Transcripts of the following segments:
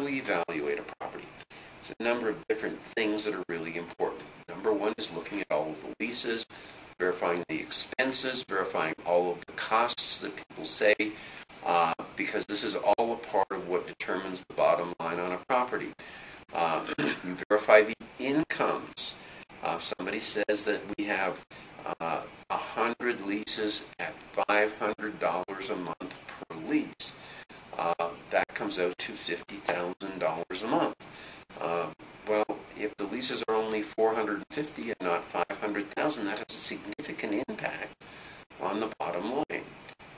do we evaluate a property? It's a number of different things that are really important. Number one is looking at all of the leases, verifying the expenses, verifying all of the costs that people say, because this is all a part of what determines the bottom line on a property. You verify the incomes. If somebody says that we have 100 leases at $500 a month per lease, that comes out to $50,000 a month. Well, if the leases are only $450 and not $500,000, that has a significant impact on the bottom line.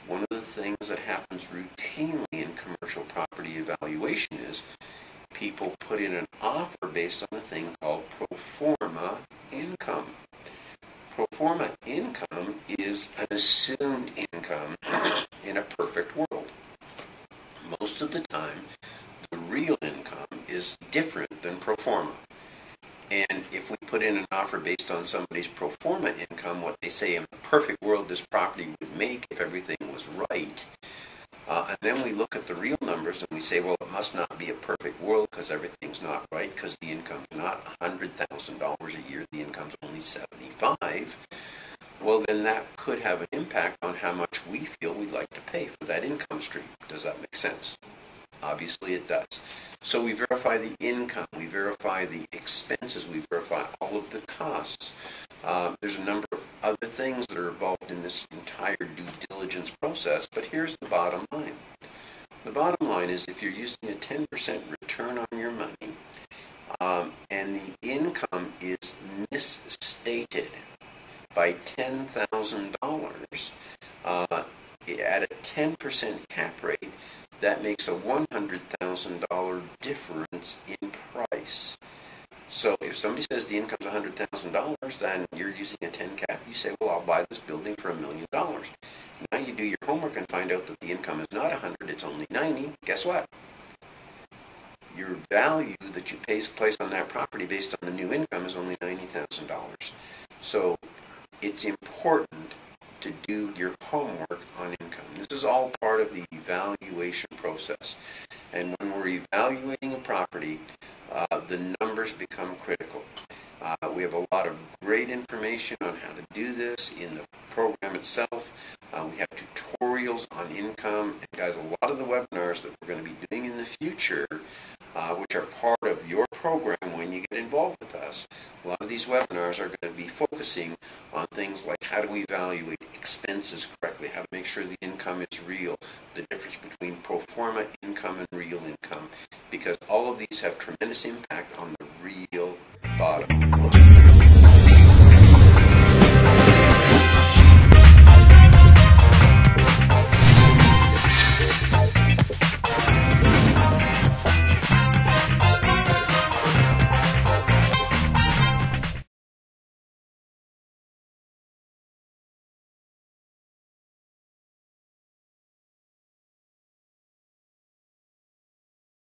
One of the things that happens routinely in commercial property evaluation is people put in an offer based on a thing called pro forma income. Pro forma income is an assumed income in a perfect world. Most of the time, the real income is different than pro forma. And if we put in an offer based on somebody's pro forma income, what they say in a perfect world this property would make if everything was right, and then we look at the real numbers and we say, well, it must not be a perfect world because everything's not right, because the income's not $100,000 a year, the income's only $75,000. Well, then that could have an impact on how much we feel we'd like to pay for that income stream. Does that make sense? Obviously it does. So we verify the income, we verify the expenses, we verify all of the costs. There's a number of other things that are involved in this entire due diligence process, but here's the bottom line. The bottom line is if you're using a 10% return on your money, and the income is misstated by $10,000, at a 10% cap rate, that makes a $100,000 difference in price. So if somebody says the income's $100,000, then you're using a 10 cap, you say, well, I'll buy this building for $1 million. Now you do your homework and find out that the income is not 100, it's only 90. Guess what? Your value that you place on that property based on the new income is only $90,000. So it's important to do your homework on income. This is all part of the evaluation process. And when we're evaluating a property, the numbers become critical. We have a lot of great information on how to do this in the program itself. We have tutorials on income. And guys, a lot of the webinars that we're going to be doing in the future, which are part of your program when you get involved with us, a lot of these webinars are going to be focusing on things like how to evaluate expenses correctly, how to make sure the income is real, the difference between pro forma income and real income, because all of these have tremendous impact on the real bottom line.